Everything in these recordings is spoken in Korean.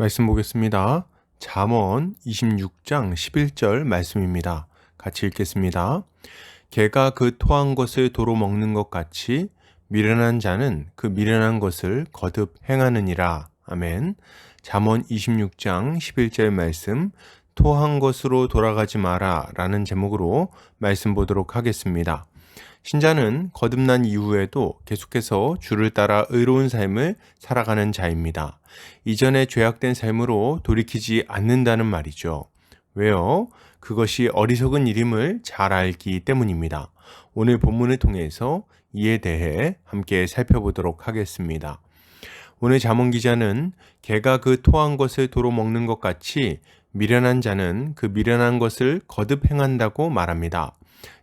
말씀 보겠습니다. 잠언 26장 11절 말씀입니다. 같이 읽겠습니다. 개가 그 토한 것을 도로 먹는 것 같이 미련한 자는 그 미련한 것을 거듭 행하느니라. 아멘. 잠언 26장 11절 말씀, 토한 것으로 돌아가지 마라 라는 제목으로 말씀 보도록 하겠습니다. 신자는 거듭난 이후에도 계속해서 주를 따라 의로운 삶을 살아가는 자입니다. 이전에 죄악된 삶으로 돌이키지 않는다는 말이죠. 왜요? 그것이 어리석은 일임을 잘 알기 때문입니다. 오늘 본문을 통해서 이에 대해 함께 살펴보도록 하겠습니다. 오늘 잠언 기자는 개가 그 토한 것을 도로 먹는 것 같이 미련한 자는 그 미련한 것을 거듭 행한다고 말합니다.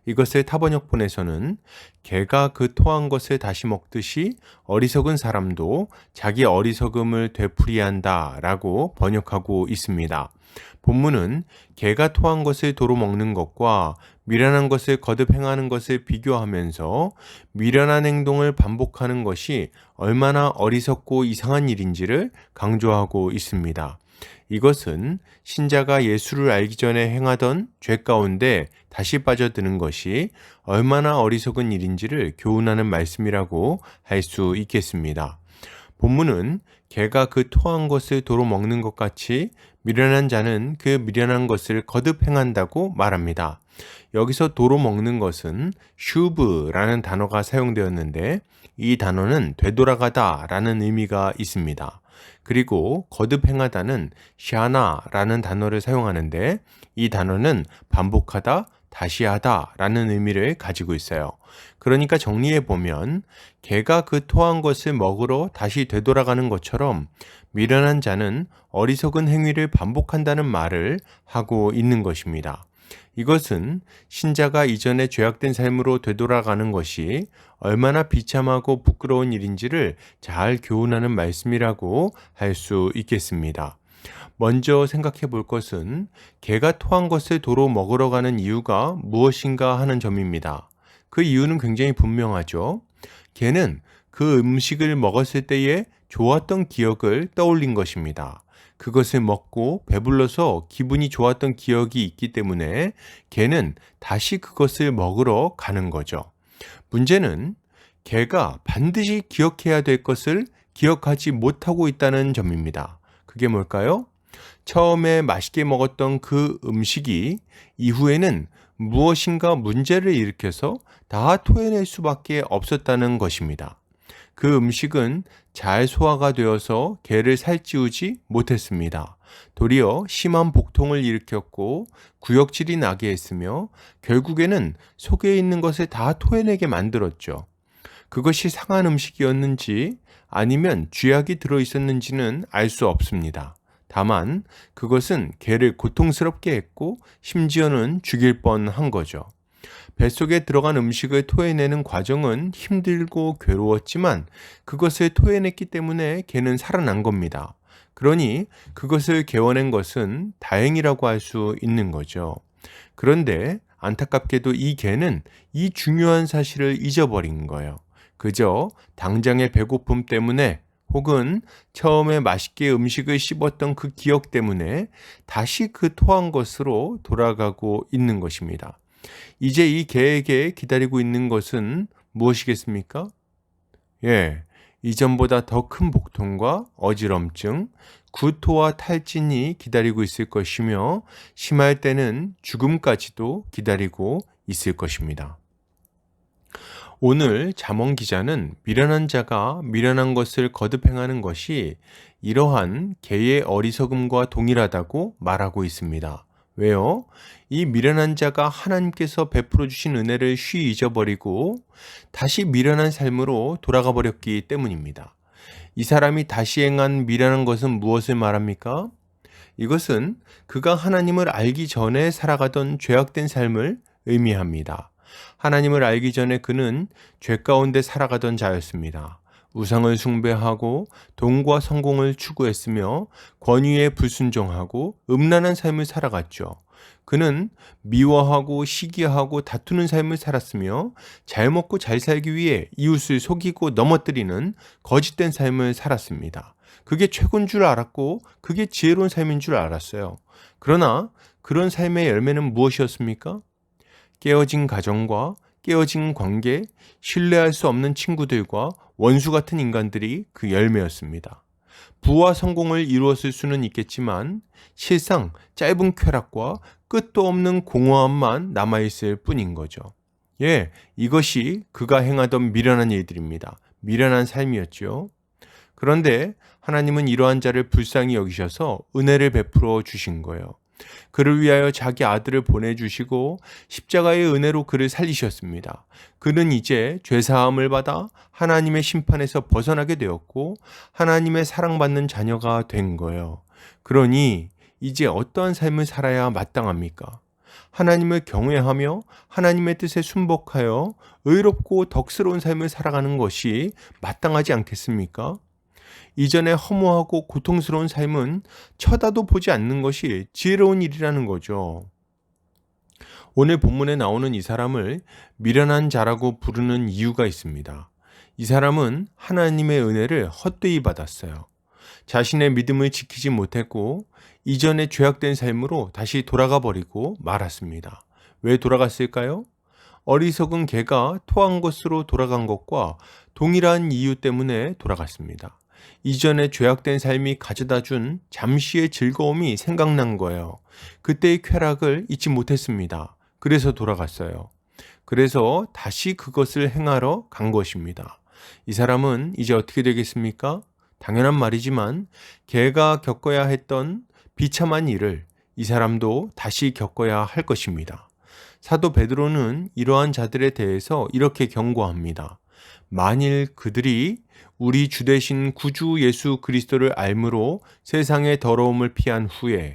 이것을 타번역본에서는 개가 그 토한 것을 다시 먹듯이 어리석은 사람도 자기 어리석음을 되풀이한다 라고 번역하고 있습니다. 본문은 개가 토한 것을 도로 먹는 것과 미련한 것을 거듭 행하는 것을 비교하면서 미련한 행동을 반복하는 것이 얼마나 어리석고 이상한 일인지를 강조하고 있습니다. 이것은 신자가 예수를 알기 전에 행하던 죄 가운데 다시 빠져드는 것이 얼마나 어리석은 일인지를 교훈하는 말씀이라고 할 수 있겠습니다. 본문은 개가 그 토한 것을 도로 먹는 것 같이 미련한 자는 그 미련한 것을 거듭 행한다고 말합니다. 여기서 도로 먹는 것은 슈브라는 단어가 사용되었는데 이 단어는 되돌아가다 라는 의미가 있습니다. 그리고 거듭 행하다는 샤나라는 단어를 사용하는데 이 단어는 반복하다, 다시 하다 라는 의미를 가지고 있어요. 그러니까 정리해 보면 개가 그 토한 것을 먹으러 다시 되돌아가는 것처럼 미련한 자는 어리석은 행위를 반복한다는 말을 하고 있는 것입니다. 이것은 신자가 이전에 죄악된 삶으로 되돌아가는 것이 얼마나 비참하고 부끄러운 일인지를 잘 교훈하는 말씀이라고 할 수 있겠습니다. 먼저 생각해 볼 것은 개가 토한 것을 도로 먹으러 가는 이유가 무엇인가 하는 점입니다. 그 이유는 굉장히 분명하죠. 개는 그 음식을 먹었을 때에 좋았던 기억을 떠올린 것입니다. 그것을 먹고 배불러서 기분이 좋았던 기억이 있기 때문에 개는 다시 그것을 먹으러 가는 거죠. 문제는 개가 반드시 기억해야 될 것을 기억하지 못하고 있다는 점입니다. 그게 뭘까요? 처음에 맛있게 먹었던 그 음식이 이후에는 무엇인가 문제를 일으켜서 다 토해낼 수밖에 없었다는 것입니다. 그 음식은 잘 소화가 되어서 개를 살찌우지 못했습니다. 도리어 심한 복통을 일으켰고 구역질이 나게 했으며 결국에는 속에 있는 것을 다 토해내게 만들었죠. 그것이 상한 음식이었는지 아니면 쥐약이 들어있었는지는 알 수 없습니다. 다만 그것은 개를 고통스럽게 했고 심지어는 죽일 뻔한 거죠. 뱃속에 들어간 음식을 토해내는 과정은 힘들고 괴로웠지만 그것을 토해냈기 때문에 개는 살아난 겁니다. 그러니 그것을 개워낸 것은 다행이라고 할 수 있는 거죠. 그런데 안타깝게도 이 개는 이 중요한 사실을 잊어버린 거예요. 그저 당장의 배고픔 때문에 혹은 처음에 맛있게 음식을 씹었던 그 기억 때문에 다시 그 토한 것으로 돌아가고 있는 것입니다. 이제 이 개에게 기다리고 있는 것은 무엇이겠습니까? 이전보다 더 큰 복통과 어지럼증, 구토와 탈진이 기다리고 있을 것이며 심할 때는 죽음까지도 기다리고 있을 것입니다. 오늘 잠언 기자는 미련한 자가 미련한 것을 거듭 행하는 것이 이러한 개의 어리석음과 동일하다고 말하고 있습니다. 왜요? 이 미련한 자가 하나님께서 베풀어 주신 은혜를 쉬이 잊어버리고 다시 미련한 삶으로 돌아가 버렸기 때문입니다. 이 사람이 다시 행한 미련한 것은 무엇을 말합니까? 이것은 그가 하나님을 알기 전에 살아가던 죄악된 삶을 의미합니다. 하나님을 알기 전에 그는 죄 가운데 살아가던 자였습니다. 우상을 숭배하고 돈과 성공을 추구했으며 권위에 불순종하고 음란한 삶을 살아갔죠. 그는 미워하고 시기하고 다투는 삶을 살았으며 잘 먹고 잘 살기 위해 이웃을 속이고 넘어뜨리는 거짓된 삶을 살았습니다. 그게 최고인 줄 알았고 그게 지혜로운 삶인 줄 알았어요. 그러나 그런 삶의 열매는 무엇이었습니까? 깨어진 가정과 깨어진 관계, 신뢰할 수 없는 친구들과 원수 같은 인간들이 그 열매였습니다. 부와 성공을 이루었을 수는 있겠지만 실상 짧은 쾌락과 끝도 없는 공허함만 남아있을 뿐인 거죠. 예, 이것이 그가 행하던 미련한 일들입니다. 미련한 삶이었죠. 그런데 하나님은 이러한 자를 불쌍히 여기셔서 은혜를 베풀어 주신 거예요. 그를 위하여 자기 아들을 보내주시고 십자가의 은혜로 그를 살리셨습니다. 그는 이제 죄사함을 받아 하나님의 심판에서 벗어나게 되었고 하나님의 사랑받는 자녀가 된 거예요. 그러니 이제 어떠한 삶을 살아야 마땅합니까? 하나님을 경외하며 하나님의 뜻에 순복하여 의롭고 덕스러운 삶을 살아가는 것이 마땅하지 않겠습니까? 이전에 허무하고 고통스러운 삶은 쳐다도 보지 않는 것이 지혜로운 일이라는 거죠. 오늘 본문에 나오는 이 사람을 미련한 자라고 부르는 이유가 있습니다. 이 사람은 하나님의 은혜를 헛되이 받았어요. 자신의 믿음을 지키지 못했고 이전에 죄악된 삶으로 다시 돌아가 버리고 말았습니다. 왜 돌아갔을까요? 어리석은 개가 토한 것으로 돌아간 것과 동일한 이유 때문에 돌아갔습니다. 이전에 죄악된 삶이 가져다 준 잠시의 즐거움이 생각난 거예요. 그때의 쾌락을 잊지 못했습니다. 그래서 돌아갔어요. 그래서 다시 그것을 행하러 간 것입니다. 이 사람은 이제 어떻게 되겠습니까? 당연한 말이지만 개가 겪어야 했던 비참한 일을 이 사람도 다시 겪어야 할 것입니다. 사도 베드로는 이러한 자들에 대해서 이렇게 경고합니다. 만일 그들이 우리 주 되신 구주 예수 그리스도를 알므로 세상의 더러움을 피한 후에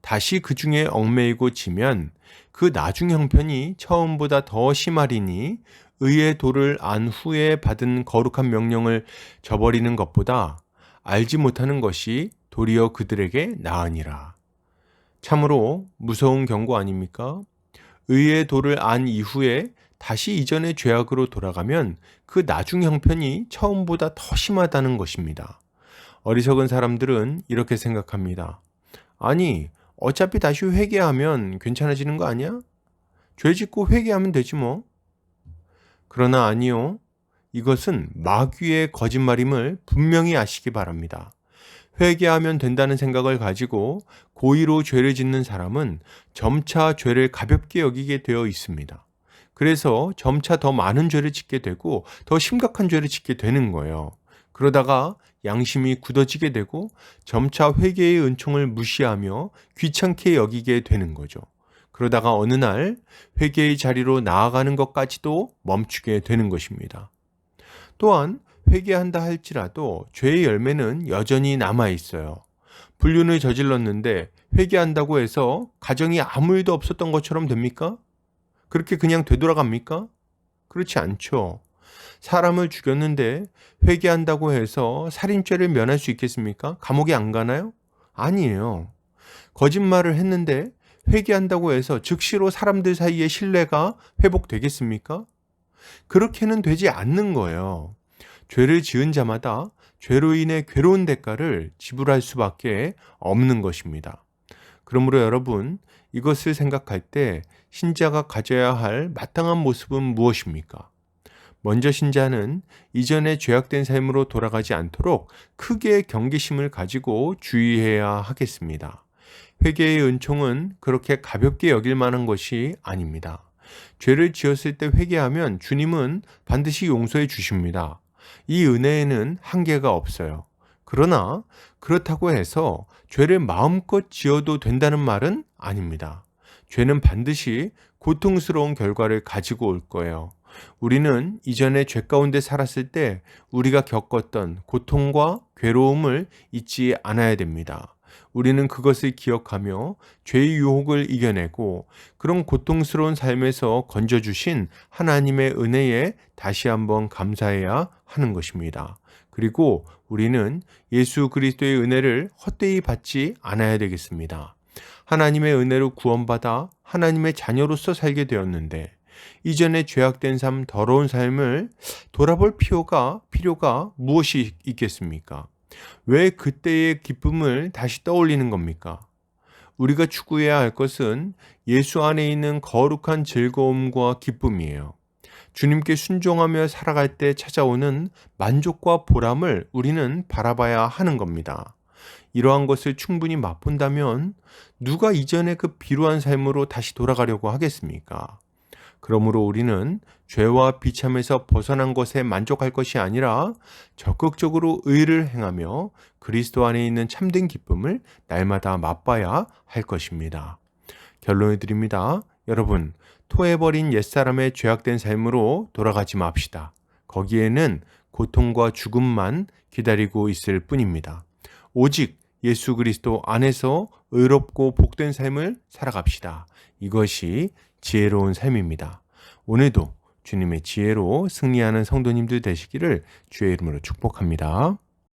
다시 그 중에 얽매이고 지면 그 나중 형편이 처음보다 더 심하리니 의의 도를 안 후에 받은 거룩한 명령을 저버리는 것보다 알지 못하는 것이 도리어 그들에게 나으니라. 참으로 무서운 경고 아닙니까? 의의 도를 안 이후에 다시 이전의 죄악으로 돌아가면 그 나중 형편이 처음보다 더 심하다는 것입니다. 어리석은 사람들은 이렇게 생각합니다. 아니, 어차피 다시 회개하면 괜찮아지는 거 아니야? 죄 짓고 회개하면 되지 뭐. 그러나 아니요. 이것은 마귀의 거짓말임을 분명히 아시기 바랍니다. 회개하면 된다는 생각을 가지고 고의로 죄를 짓는 사람은 점차 죄를 가볍게 여기게 되어 있습니다. 그래서 점차 더 많은 죄를 짓게 되고 더 심각한 죄를 짓게 되는 거예요. 그러다가 양심이 굳어지게 되고 점차 회개의 은총을 무시하며 귀찮게 여기게 되는 거죠. 그러다가 어느 날 회개의 자리로 나아가는 것까지도 멈추게 되는 것입니다. 또한 회개한다 할지라도 죄의 열매는 여전히 남아 있어요. 불륜을 저질렀는데 회개한다고 해서 가정이 아무 일도 없었던 것처럼 됩니까? 그렇게 그냥 되돌아갑니까? 그렇지 않죠. 사람을 죽였는데 회개한다고 해서 살인죄를 면할 수 있겠습니까? 감옥에 안 가나요? 아니에요. 거짓말을 했는데 회개한다고 해서 즉시로 사람들 사이의 신뢰가 회복되겠습니까? 그렇게는 되지 않는 거예요. 죄를 지은 자마다 죄로 인해 괴로운 대가를 지불할 수밖에 없는 것입니다. 그러므로 여러분, 이것을 생각할 때 신자가 가져야 할 마땅한 모습은 무엇입니까? 먼저 신자는 이전의 죄악된 삶으로 돌아가지 않도록 크게 경계심을 가지고 주의해야 하겠습니다. 회개의 은총은 그렇게 가볍게 여길 만한 것이 아닙니다. 죄를 지었을 때 회개하면 주님은 반드시 용서해 주십니다. 이 은혜에는 한계가 없어요. 그러나 그렇다고 해서 죄를 마음껏 지어도 된다는 말은 아닙니다. 죄는 반드시 고통스러운 결과를 가지고 올 거예요. 우리는 이전에 죄 가운데 살았을 때 우리가 겪었던 고통과 괴로움을 잊지 않아야 됩니다. 우리는 그것을 기억하며 죄의 유혹을 이겨내고 그런 고통스러운 삶에서 건져주신 하나님의 은혜에 다시 한번 감사해야 하는 것입니다. 그리고 우리는 예수 그리스도의 은혜를 헛되이 받지 않아야 되겠습니다. 하나님의 은혜로 구원받아 하나님의 자녀로서 살게 되었는데 이전에 죄악된 삶, 더러운 삶을 돌아볼 필요가 무엇이 있겠습니까? 왜 그때의 기쁨을 다시 떠올리는 겁니까? 우리가 추구해야 할 것은 예수 안에 있는 거룩한 즐거움과 기쁨이에요. 주님께 순종하며 살아갈 때 찾아오는 만족과 보람을 우리는 바라봐야 하는 겁니다. 이러한 것을 충분히 맛본다면 누가 이전의 그 비루한 삶으로 다시 돌아가려고 하겠습니까? 그러므로 우리는 죄와 비참에서 벗어난 것에 만족할 것이 아니라 적극적으로 의를 행하며 그리스도 안에 있는 참된 기쁨을 날마다 맛봐야 할 것입니다. 결론을 드립니다. 여러분, 토해버린 옛사람의 죄악된 삶으로 돌아가지 맙시다. 거기에는 고통과 죽음만 기다리고 있을 뿐입니다. 오직 예수 그리스도 안에서 의롭고 복된 삶을 살아갑시다. 이것이 지혜로운 삶입니다. 오늘도 주님의 지혜로 승리하는 성도님들 되시기를 주의 이름으로 축복합니다.